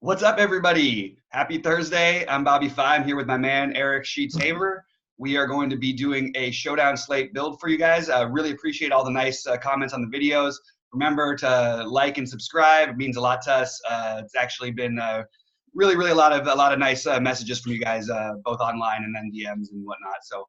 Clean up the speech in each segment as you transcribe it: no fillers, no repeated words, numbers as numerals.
What's up, everybody? Happy Thursday. I'm BobbyFi. I'm here with my man, Eric Haber. We are going to be doing a Showdown Slate build for you guys. Really appreciate all the nice comments on the videos. Remember to like and subscribe. It means a lot to us. It's actually been really a lot of nice messages from you guys, both online and then DMs and whatnot. So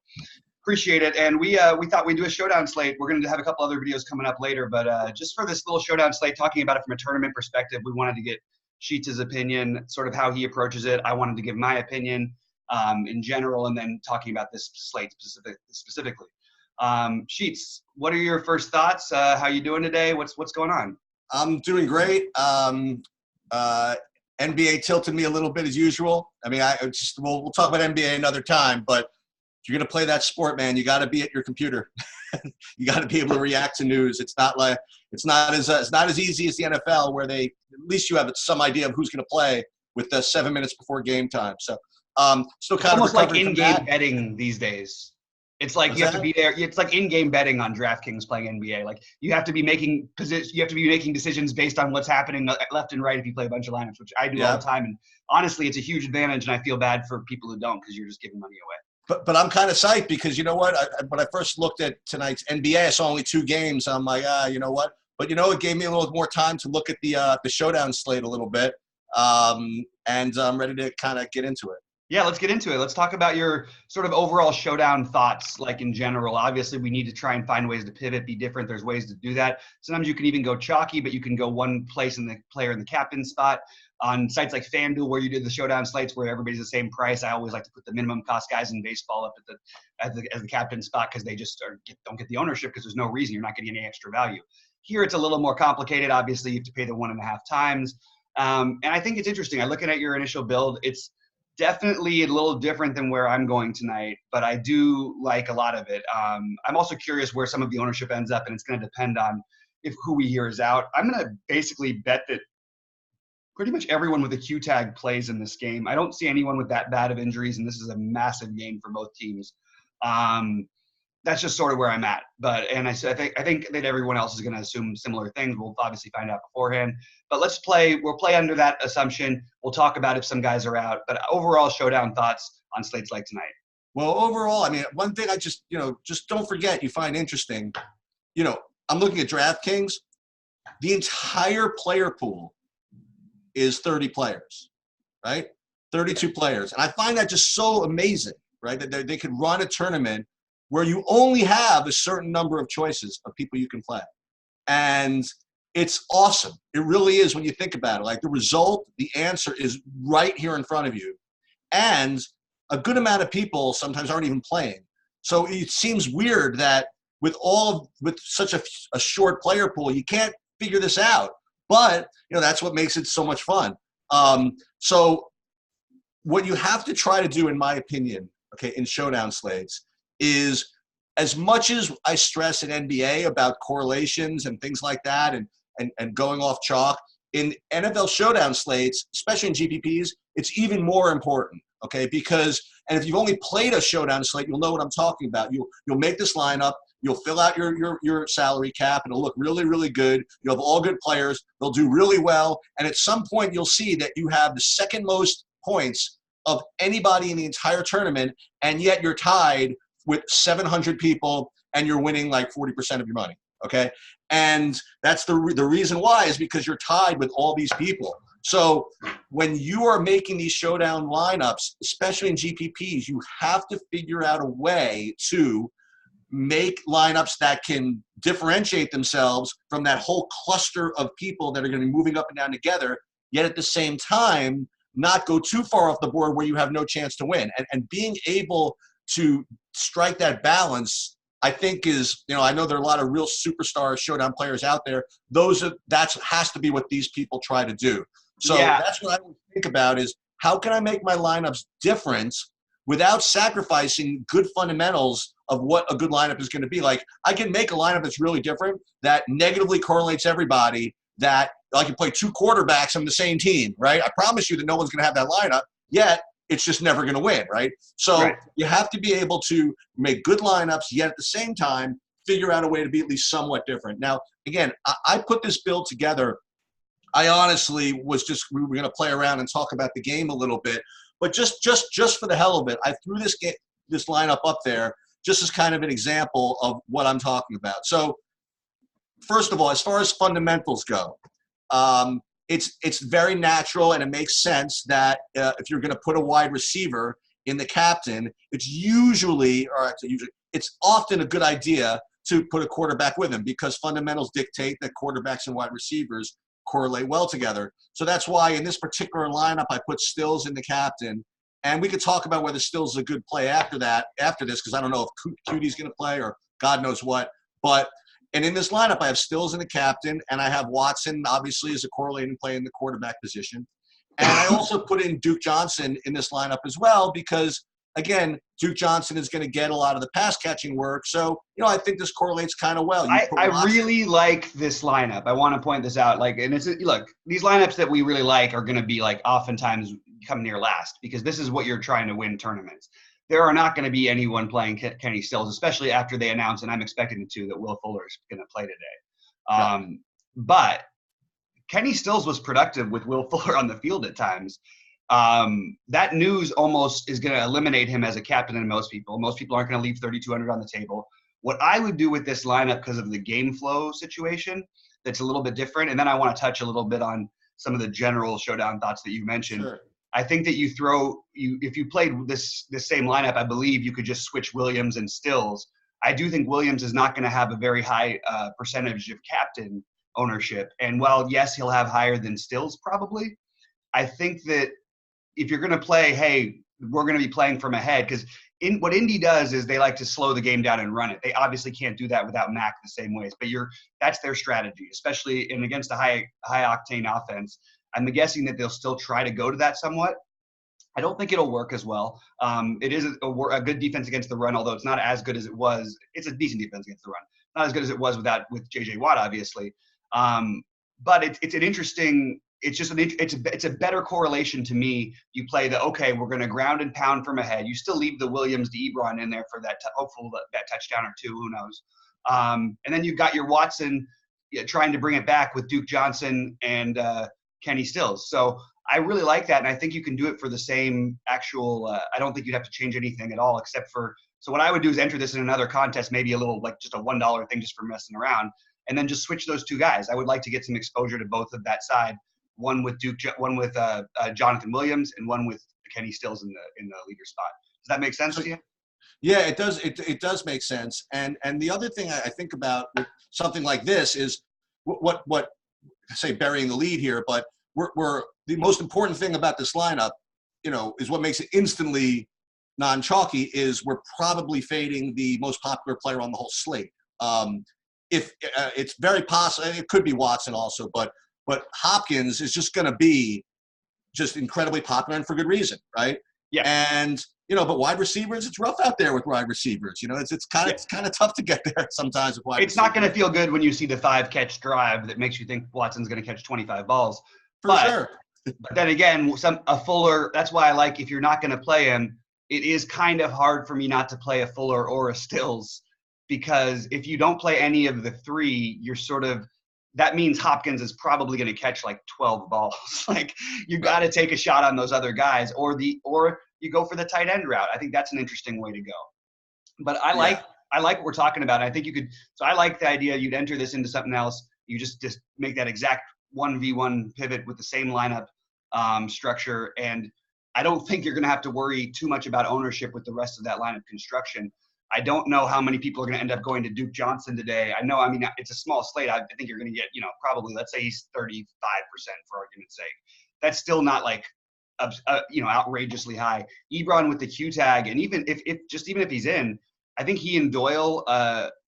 appreciate it. And we thought we'd do a Showdown Slate. We're going to have a couple other videos coming up later, but just for this little Showdown Slate, talking about it from a tournament perspective, we wanted to get Sheets' opinion, sort of how he approaches it. I wanted to give my opinion in general, and then talking about this slate specifically. Sheets, what are your first thoughts? How you doing today? What's going on? I'm doing great. NBA tilted me a little bit as usual. I mean, we'll talk about NBA another time, but if you're going to play that sport, man, you got to be at your computer. You got to be able to react to news. It's not as easy as the NFL, where at least you have some idea of who's going to play with 7 minutes before game time. So still kind of almost like in-game betting these days. It's like you have to be there. It's like in-game betting on Draftkings playing NBA. Like you have to be making decisions based on what's happening left and right if you play a bunch of lineups, which I do all the time. And honestly, it's a huge advantage, and I feel bad for people who don't, because you're just giving money away. But I'm kind of psyched, because you know what? When I first looked at tonight's NBA, I saw only 2 games. I'm like, you know what? But it gave me a little more time to look at the Showdown slate a little bit, and I'm ready to kind of get into it. Yeah, let's get into it. Let's talk about your sort of overall Showdown thoughts, like in general. Obviously, we need to try and find ways to pivot, be different. There's ways to do that. Sometimes you can even go chalky, but you can go one place in the player in the captain spot. On sites like FanDuel, where you did the Showdown slates where everybody's the same price, I always like to put the minimum cost guys in baseball up as the captain spot, because they just don't get the ownership, because there's no reason. You're not getting any extra value. Here, it's a little more complicated. Obviously, you have to pay the 1.5 times. And I think it's interesting. I'm looking at your initial build. It's definitely a little different than where I'm going tonight, but I do like a lot of it. I'm also curious where some of the ownership ends up, and it's going to depend on who we hear is out. I'm going to basically bet that pretty much everyone with a Q tag plays in this game. I don't see anyone with that bad of injuries, and this is a massive game for both teams. That's just sort of where I'm at. I think that everyone else is going to assume similar things. We'll obviously find out beforehand. But we'll play under that assumption. We'll talk about if some guys are out. But overall, Showdown thoughts on slates like tonight. Well, overall, I mean, one thing I just don't forget, you find interesting. I'm looking at Draftkings. The entire player pool is 30 players, right? 32 players. And I find that just so amazing, right? That they could run a tournament where you only have a certain number of choices of people you can play. And it's awesome. It really is when you think about it. Like, the result, the answer is right here in front of you. And a good amount of people sometimes aren't even playing. So it seems weird that with such a short player pool, you can't figure this out. But, that's what makes it so much fun. So what you have to try to do, in my opinion, in Showdown slates, is, as much as I stress in NBA about correlations and things like that and going off chalk, in NFL Showdown slates, especially in GPPs, it's even more important, because, and if you've only played a Showdown slate, you'll know what I'm talking about. You'll make this lineup. You'll fill out your salary cap, and it'll look really, really good. You'll have all good players. They'll do really well. And at some point, you'll see that you have the second most points of anybody in the entire tournament, and yet you're tied with 700 people, and you're winning like 40% of your money, And that's the reason why, is because you're tied with all these people. So when you are making these Showdown lineups, especially in GPPs, you have to figure out a way to make lineups that can differentiate themselves from that whole cluster of people that are going to be moving up and down together, yet at the same time not go too far off the board where you have no chance to win. And being able to strike that balance, I think, is, I know there are a lot of real superstar Showdown players out there. That has to be what these people try to do. So That's what I would think about, is how can I make my lineups different without sacrificing good fundamentals of what a good lineup is going to be. Like, I can make a lineup that's really different, that negatively correlates everybody, that I can play 2 quarterbacks on the same team, right? I promise you that no one's going to have that lineup, yet it's just never going to win, right? So You have to be able to make good lineups, yet at the same time figure out a way to be at least somewhat different. Now, again, I put this build together I honestly we were going to play around and talk about the game a little bit, but just for the hell of it, I threw this lineup up there just as kind of an example of what I'm talking about. So first of all, as far as fundamentals go, it's very natural and it makes sense that if you're going to put a wide receiver in the captain, it's often a good idea to put a quarterback with him because fundamentals dictate that quarterbacks and wide receivers correlate well together. So that's why in this particular lineup, I put Stills in the captain. And we could talk about whether Stills is a good play after this, because I don't know if Cootie's going to play or God knows what. And in this lineup, I have Stills in the captain, and I have Watson, obviously, as a correlating play in the quarterback position. And I also put in Duke Johnson in this lineup as well because, again, Duke Johnson is going to get a lot of the pass catching work. So, I think this correlates kind of well. I really like this lineup. I want to point this out. Look, these lineups that we really like are going to be oftentimes come near last because this is what you're trying to win tournaments. There are not going to be anyone playing Kenny Stills, especially after they announce, and I'm expecting it to, that Will Fuller is going to play today. Right. But Kenny Stills was productive with Will Fuller on the field at times. That news almost is going to eliminate him as a captain in most people. Most people aren't going to leave 3,200 on the table. What I would do with this lineup because of the game flow situation, that's a little bit different. And then I want to touch a little bit on some of the general showdown thoughts that you mentioned. Sure. I think that if you played this same lineup, I believe you could just switch Williams and Stills. I do think Williams is not going to have a very high percentage of captain ownership. And while, yes, he'll have higher than Stills probably, I think that if you're going to play, hey, we're going to be playing from ahead, because what Indy does is they like to slow the game down and run it. They obviously can't do that without Mac the same ways, but that's their strategy, especially against a high octane offense. I'm guessing that they'll still try to go to that somewhat. I don't think it'll work as well. It is a good defense against the run, although it's not as good as it was. It's a decent defense against the run. Not as good as it was with J.J. Watt, obviously. But it's an interesting – it's a better correlation to me. You play we're going to ground and pound from ahead. You still leave the Williams to Ebron in there for that hopeful that touchdown or two, who knows. And then you've got your Watson trying to bring it back with Duke Johnson and Kenny Stills. So I really like that, and I think you can do it for the same actual I don't think you'd have to change anything at all except for – so what I would do is enter this in another contest, maybe a little just a $1 thing just for messing around, and then just switch those two guys. I would like to get some exposure to both of that side, one with Jonathan Williams and one with Kenny Stills in the leader spot. Does that make sense to you? Yeah, it does. It does make sense. And the other thing I think about with something like this is what say burying the lead here, but we're the most important thing about this lineup, is what makes it instantly non-chalky is we're probably fading the most popular player on the whole slate. If it's very possible, it could be Watson also, but Hopkins is just going to be just incredibly popular and for good reason, right? Yeah. And but wide receivers, it's rough out there with wide receivers. It's kind of tough to get there sometimes with wide receivers. It's not going to feel good when you see the 5-catch drive that makes you think Watson's going to catch 25 balls. For sure. But then again, a Fuller. That's why I like if you're not going to play him. It is kind of hard for me not to play a Fuller or a Stills because if you don't play any of the three, you're that means Hopkins is probably going to catch 12 balls. You got to take a shot on those other guys, or you go for the tight end route. I think that's an interesting way to go. But I like what we're talking about. I think you could. So I like the idea you'd enter this into something else. You just make that exact 1v1 pivot with the same lineup structure, and I don't think you're going to have to worry too much about ownership with the rest of that lineup construction. I don't know how many people are going to end up going to Duke Johnson today. It's a small slate. I think you're going to get, probably, let's say he's 35% for argument's sake. That's still not outrageously high. Ebron with the Q tag, and even if he's in, I think he and Doyle,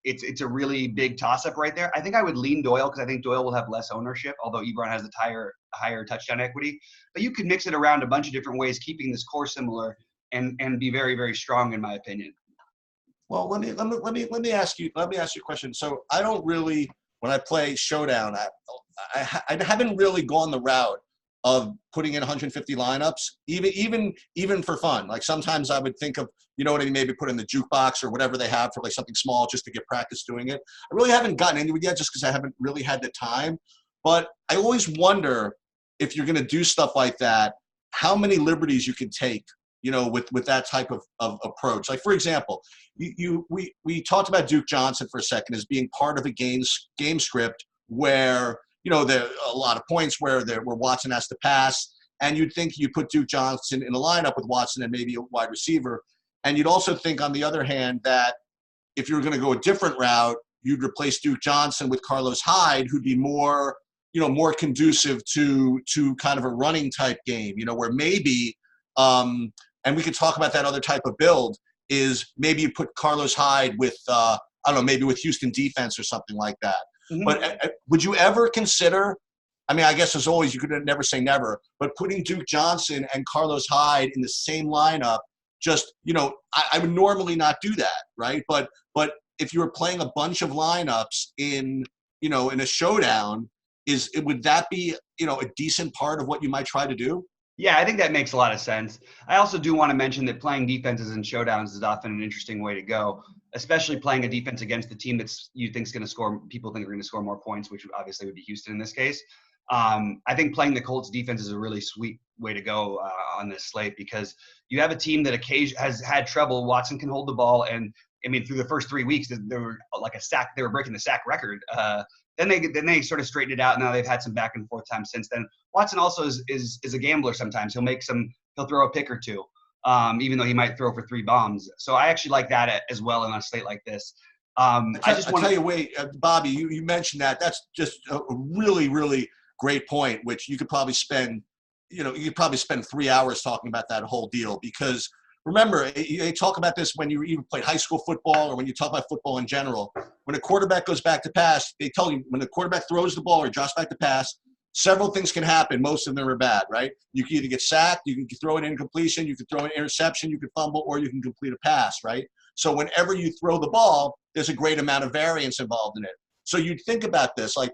it's a really big toss-up right there. I think I would lean Doyle because I think Doyle will have less ownership, although Ebron has the higher touchdown equity. But you could mix it around a bunch of different ways, keeping this core similar and be very, very strong, in my opinion. Well, let me ask you a question. So I don't really, when I play Showdown, I haven't really gone the route of putting in 150 lineups, even for fun. Sometimes I would think of, maybe put in the jukebox or whatever they have for something small just to get practice doing it. I really haven't gotten into it yet just because I haven't really had the time. But I always wonder if you're going to do stuff like that, how many liberties you can take, with that type of approach. Like, for example, we talked about Duke Johnson for a second as being part of a game script where, there are a lot of points where Watson has to pass, and you'd think you put Duke Johnson in a lineup with Watson and maybe a wide receiver. And you'd also think, on the other hand, that if you were going to go a different route, you'd replace Duke Johnson with Carlos Hyde, who'd be more conducive to kind of a running type game, where maybe, and we could talk about that other type of build, is maybe you put Carlos Hyde with, I don't know, maybe with Houston defense or something like that. Mm-hmm. But would you ever consider, I mean, I guess as always, you could never say never, but putting Duke Johnson and Carlos Hyde in the same lineup, just, I would normally not do that, right? But if you were playing a bunch of lineups in a showdown, would that be, a decent part of what you might try to do? Yeah, I think that makes a lot of sense. I also do want to mention that playing defenses in showdowns is often an interesting way to go, especially playing a defense against the team you think is going to score, people think are going to score more points, which obviously would be Houston in this case. I think playing the Colts defense is a really sweet way to go on this slate, because you have a team that has had trouble. Watson can hold the ball, and I mean, through the first 3 weeks, they were like they were breaking the sack record. Then they sort of straightened it out. And now they've had some back and forth time since then. Watson also is a gambler sometimes. He'll throw a pick or two, even though he might throw for 3 bombs. So I actually like that as well in a slate like this. Tell you, Bobby, you mentioned that. That's just a really, really great point, which you could probably spend 3 hours talking about that whole deal, because remember, they talk about this when you even played high school football, or when you talk about football in general. When a quarterback goes back to pass, they tell you when the quarterback throws the ball or drops back to pass, several things can happen. Most of them are bad, right? You can either get sacked, you can throw an incompletion, you can throw an interception, you can fumble, or you can complete a pass, right? So whenever you throw the ball, there's a great amount of variance involved in it. So you'd think about this, like,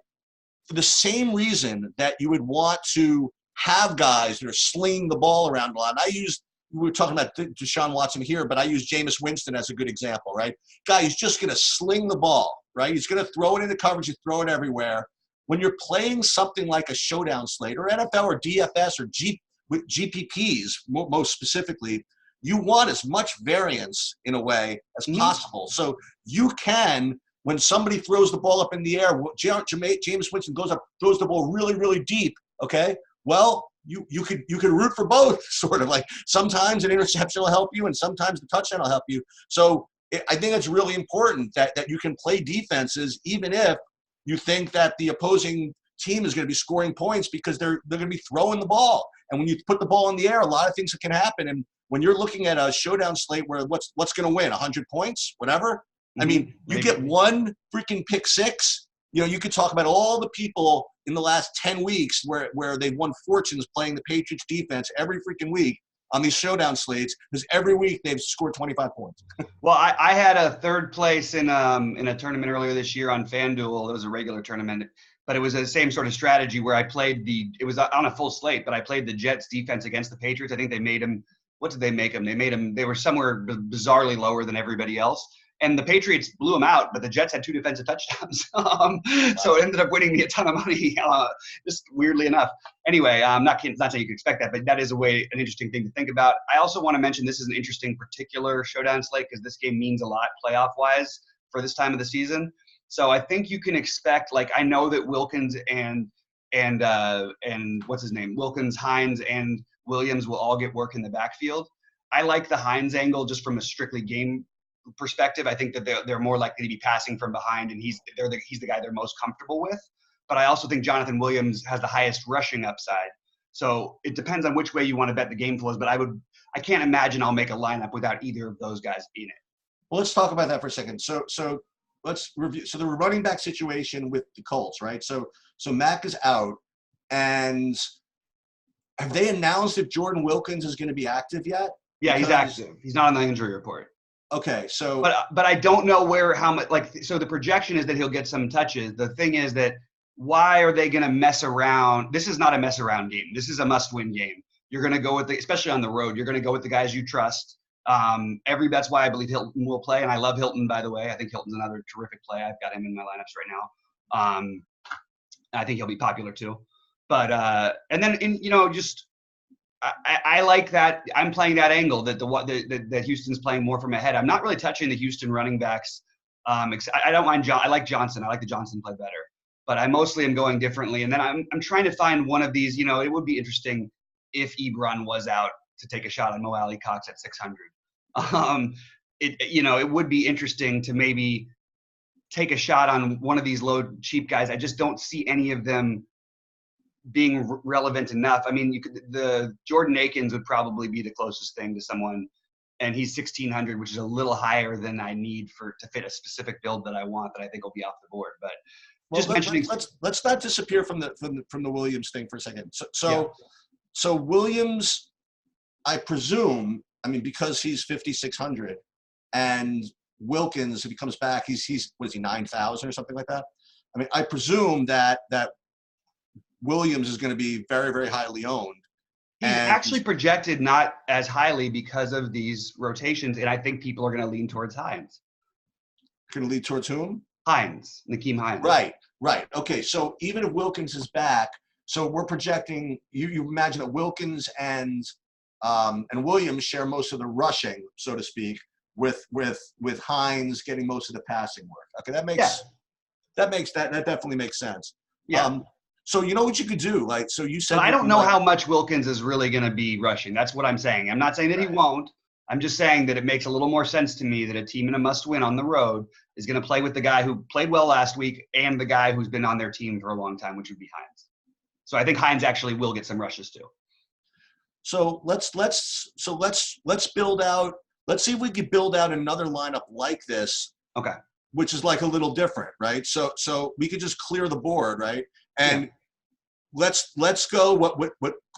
for the same reason that you would want to have guys that are slinging the ball around a lot. And we were talking about Deshaun Watson here, but I use Jameis Winston as a good example, right? Guy, he's just going to sling the ball, right? He's going to throw it into coverage, you throw it everywhere. When you're playing something like a showdown slate or NFL or DFS or with GPPs, most specifically, you want as much variance in a way as possible. So you can, when somebody throws the ball up in the air, Jameis Winston goes up, throws the ball really, really deep, okay? Well, you could root for both, sort of. Like, sometimes an interception will help you and sometimes the touchdown will help you. So I think it's really important that you can play defenses even if you think that the opposing team is going to be scoring points, because they're going to be throwing the ball. And when you put the ball in the air, a lot of things can happen. And when you're looking at a showdown slate where what's going to win, 100 points, whatever, I mean, you get one freaking pick six. You could talk about all the people in the last 10 weeks where they've won fortunes playing the Patriots defense every freaking week on these showdown slates, because every week they've scored 25 points. Well, I had a third place in a tournament earlier this year on FanDuel. It was a regular tournament, but it was the same sort of strategy where I played it was on a full slate, but I played the Jets defense against the Patriots. I think they made them, what did they make them? They were somewhere bizarrely lower than everybody else. And the Patriots blew them out, but the Jets had 2 defensive touchdowns. So it ended up winning me a ton of money, just weirdly enough. Anyway, not saying you could expect that, but that is an interesting thing to think about. I also want to mention this is an interesting particular showdown slate, because this game means a lot playoff-wise for this time of the season. So I think you can expect, like, I know that Wilkins and what's his name? Wilkins, Hines, and Williams will all get work in the backfield. I like the Hines angle just from a strictly game perspective. I think that they're more likely to be passing from behind, and he's the guy they're most comfortable with. But I also think Jonathan Williams has the highest rushing upside. So it depends on which way you want to bet the game flows. But I can't imagine I'll make a lineup without either of those guys in it. Well, let's talk about that for a second. So let's review. So the running back situation with the Colts, right? So Mac is out, and have they announced if Jordan Wilkins is going to be active yet? Yeah, he's active. He's not on the injury report. Okay, so but I don't know how much. Like, so the projection is that he'll get some touches. The thing is that, why are they going to mess around? This is not a mess around game. This is a must-win game. You're going to go with especially on the road. You're going to go with the guys you trust. That's why I believe Hilton will play, and I love Hilton, by the way. I think Hilton's another terrific play. I've got him in my lineups right now. I think he'll be popular too. But and then just I like that I'm playing that angle that Houston's playing more from ahead. I'm not really touching the Houston running backs. I don't mind I like Johnson. I like the Johnson play better, but I mostly am going differently. And then I'm trying to find one of these. It would be interesting if Ebron was out to take a shot on Mo Alley Cox at 600. It would be interesting to maybe take a shot on one of these low cheap guys. I just don't see any of them being relevant enough. I mean, the Jordan Akins would probably be the closest thing to someone, and he's 1,600, which is a little higher than I need to fit a specific build that I want that I think will be off the board. But let's not disappear from the Williams thing for a second. So Williams, I presume, I mean, because he's 5,600, and Wilkins, if he comes back, he's what is he, 9,000 or something like that? I mean, I presume that Williams is going to be very, very highly owned. He's actually projected not as highly because of these rotations, and I think people are going to lean towards Hines. Going to lean towards whom? Hines, Nakeem Hines. Right. Okay, so even if Wilkins is back, so we're projecting. You imagine that Wilkins and Williams share most of the rushing, so to speak, with Hines getting most of the passing work. Okay, that definitely makes sense. Yeah. So you know what you could do? Like, so you said. But I don't know how much Wilkins is really going to be rushing. That's what I'm saying. I'm not saying that he won't. I'm just saying that it makes a little more sense to me that a team in a must-win on the road is going to play with the guy who played well last week and the guy who's been on their team for a long time, which would be Hines. So I think Hines actually will get some rushes too. So let's build out. Let's see if we could build out another lineup like this. Okay. Which is like a little different, right? So we could just clear the board, right? And let's go what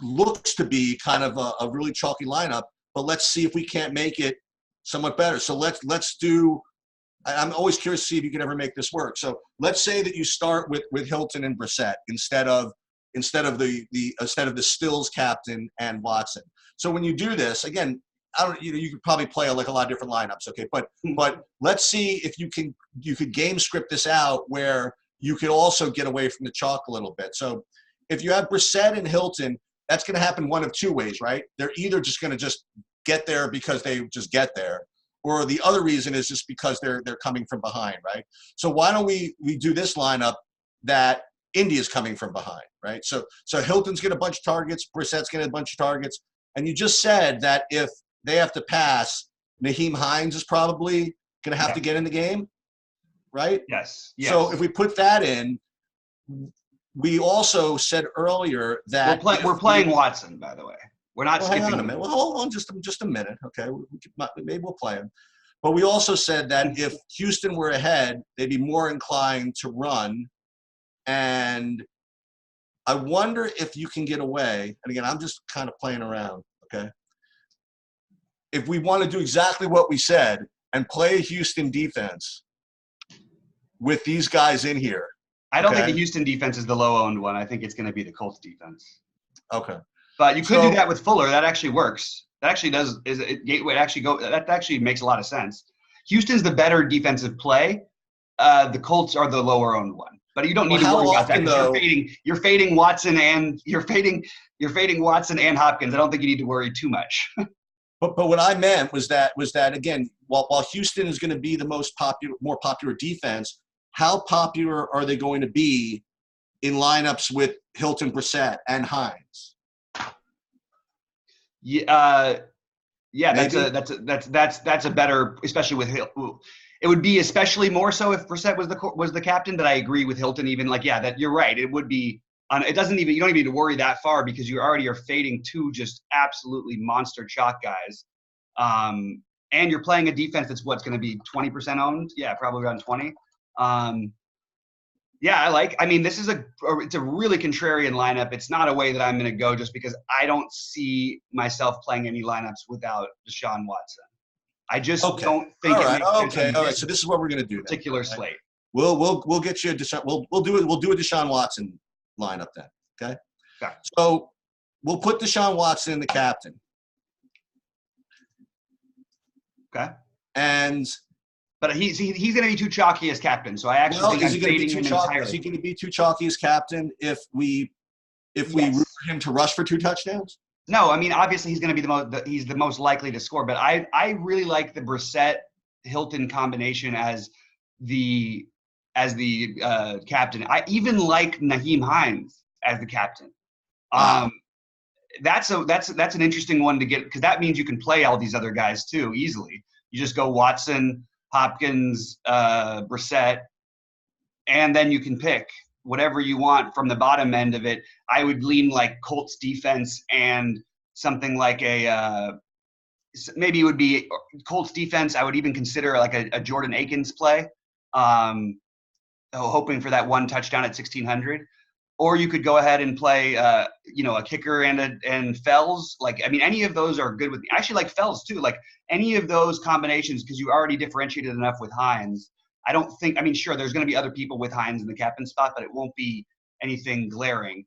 looks to be kind of a really chalky lineup, but let's see if we can't make it somewhat better. So let's do. I'm always curious to see if you can ever make this work. So let's say that you start with Hilton and Brissett instead of the Stills captain and Watson. So when you do this again, you could probably play like a lot of different lineups, okay? But let's see if you could game script this out where you could also get away from the chalk a little bit. So if you have Brissett and Hilton, that's going to happen one of two ways, right? They're either just going to just get there because they just get there, or the other reason is just because they're coming from behind, right? So why don't we do this lineup that India's coming from behind, right? So Hilton's getting a bunch of targets, Brissett's getting a bunch of targets, and you just said that if they have to pass, Nakeem Hines is probably going to have to get in the game, right? Yes. So if we put that in, we also said earlier that we're playing Watson, by the way. We're not skipping. Hang on a minute. Well, hold on just a minute, okay? Maybe we'll play him. But we also said that if Houston were ahead, they'd be more inclined to run. And I wonder if you can get away. And again, I'm just kind of playing around, okay? If we want to do exactly what we said and play a Houston defense with these guys in here. I don't think the Houston defense is the low-owned one. I think it's going to be the Colts defense. Okay. But you could do that with Fuller. That actually works. That actually does. That actually makes a lot of sense. Houston's the better defensive play. The Colts are the lower-owned one. But you don't need to worry about that because you're fading Watson and you're fading Watson and Hopkins. I don't think you need to worry too much. But what I meant was that again, while Houston is going to be the more popular defense, how popular are they going to be in lineups with Hilton, Brissett, and Hines? Yeah, that's a better, especially with Hilton. It would be especially more so if Brissett was the captain. But I agree with Hilton. Even that you're right. It would be. You don't even need to worry that far because you already are fading two just absolutely monster chalk guys, and you're playing a defense that's what's going to be 20% owned. Yeah, probably around 20. This is it's a really contrarian lineup. It's not a way that I'm going to go just because I don't see myself playing any lineups without Deshaun Watson. I just don't think. All right. So this is what we're going to do. Particular slate. We'll get you a Deshaun. We'll do a Deshaun Watson lineup then. Okay. So we'll put Deshaun Watson in the captain. Okay. And But he's going to be too chalky as captain. So I actually think is I'm he going to be fading too him chalky? entirely. Is he going to be too chalky as captain if we root for him to rush for 2 touchdowns? No, I mean obviously he's going to be he's the most likely to score. But I really like the Brissett Hilton combination as the captain. I even like Nyheim Hines as the captain. Wow. That's an interesting one to get, because that means you can play all these other guys too easily. You just go Watson, Hopkins, Brissett, and then you can pick whatever you want from the bottom end of it. I would lean like Colts defense and something like maybe it would be Colts defense. I would even consider like a Jordan Akins play, hoping for that 1 touchdown at 1,600. Or you could go ahead and play, a kicker and Fells. Like, I mean, any of those are good with me. I actually like Fells too. Like any of those combinations, because you already differentiated enough with Hines. I don't think. I mean, sure, there's going to be other people with Hines in the captain spot, but it won't be anything glaring.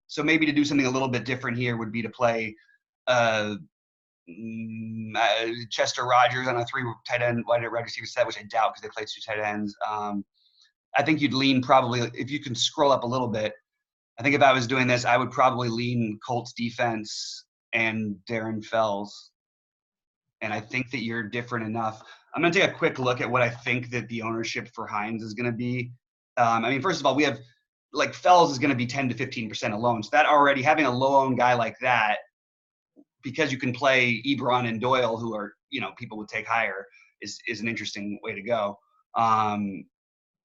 So maybe to do something a little bit different here would be to play Chester Rogers on a 3 tight end wide receiver set, which I doubt because they play 2 tight ends. I think you'd lean probably, if you can scroll up a little bit, I think if I was doing this, I would probably lean Colts defense and Darren Fells. And I think that you're different enough. I'm going to take a quick look at what I think that the ownership for Hines is going to be. I mean, first of all, we have like Fells is going to be 10 to 15% alone. So that already, having a low owned guy like that, because you can play Ebron and Doyle, who are, people would take higher, is an interesting way to go.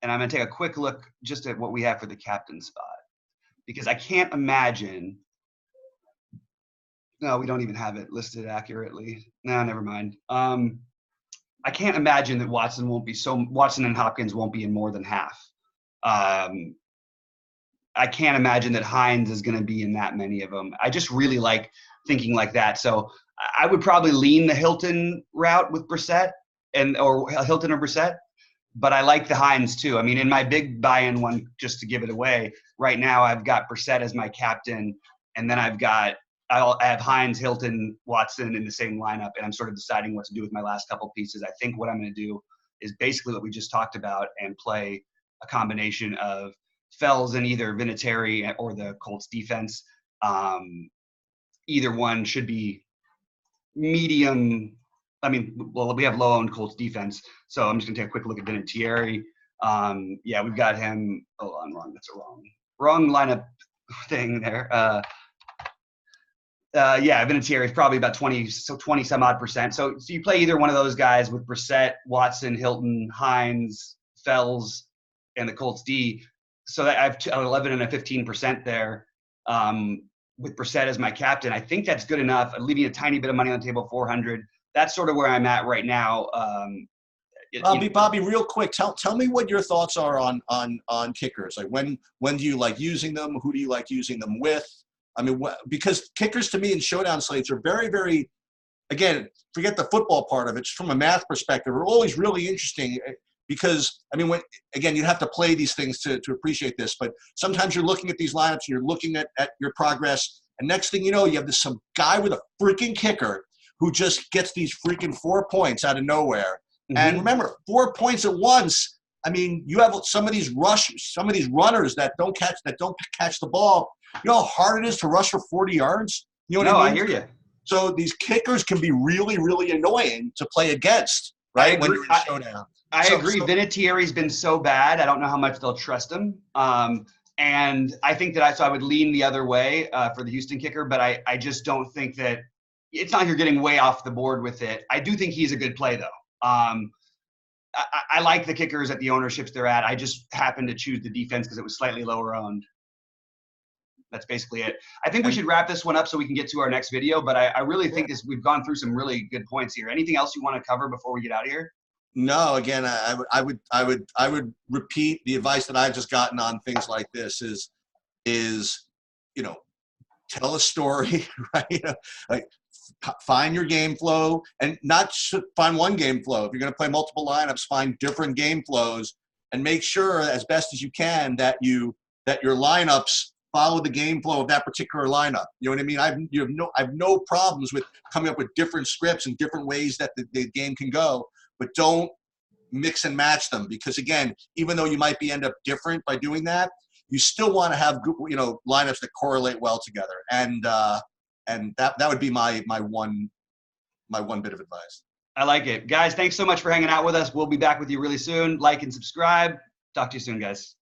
And I'm going to take a quick look just at what we have for the captain spot, because I can't imagine. No, we don't even have it listed accurately. No, never mind. I can't imagine that Watson and Hopkins won't be in more than half. I can't imagine that Hines is going to be in that many of them. I just really like thinking like that. So I would probably lean the Hilton route with Brissett or Hilton or Brissett. But I like the Hines too. I mean, in my big buy-in one, just to give it away, right now I've got Brissett as my captain, and then I have Hines, Hilton, Watson in the same lineup, and I'm sort of deciding what to do with my last couple pieces. I think what I'm going to do is basically what we just talked about and play a combination of Fells in either Vinatieri or the Colts defense. Either one should be medium. I mean, well, we have low-owned Colts defense, so I'm just going to take a quick look at Vinatieri. Yeah, we've got him. Oh, I'm wrong. That's a wrong lineup thing there. Yeah, Vinatieri is probably about 20 some odd percent. So you play either one of those guys with Brissett, Watson, Hilton, Hines, Fells, and the Colts D. So that I have 11 and a 15% there. With Brissett as my captain, I think that's good enough. I'm leaving a tiny bit of money on the table, 400. That's sort of where I'm at right now. Bobby, real quick, tell me what your thoughts are on kickers. Like when do you like using them? Who do you like using them with? I mean, because kickers to me in showdown slates are very, very, again, forget the football part of it. Just from a math perspective, are always really interesting because, I mean, you'd have to play these things to appreciate this, but sometimes you're looking at these lineups and you're looking at your progress, and next thing you know, you have some guy with a freaking kicker who just gets these freaking 4 points out of nowhere. Mm-hmm. And remember, 4 points at once. I mean, you have some of these runners that don't catch the ball. You know how hard it is to rush for 40 yards? You know what I mean? I hear you. So these kickers can be really, really annoying to play against, right? When you're in showdown. I agree. Vinatieri's been so bad. I don't know how much they'll trust him. And I think that I would lean the other way for the Houston kicker, but I just don't think that it's not like you're getting way off the board with it. I do think he's a good play, though. I like the kickers at the ownerships they're at. I just happened to choose the defense because it was slightly lower owned. That's basically it. I think we should wrap this one up so we can get to our next video, but I really think we've gone through some really good points here. Anything else you want to cover before we get out of here? No, again, I would repeat the advice that I've just gotten on things like this is tell a story, right? Like find your game flow, and not find one game flow. If you're going to play multiple lineups, find different game flows, and make sure as best as you can that your lineups follow the game flow of that particular lineup. You know what I mean? I have no problems with coming up with different scripts and different ways that the game can go, but don't mix and match them, because again, even though you might end up different by doing that, you still want to have lineups that correlate well together. And that would be my one bit of advice. I like it. Guys, thanks so much for hanging out with us. We'll be back with you really soon. Like and subscribe. Talk to you soon, guys.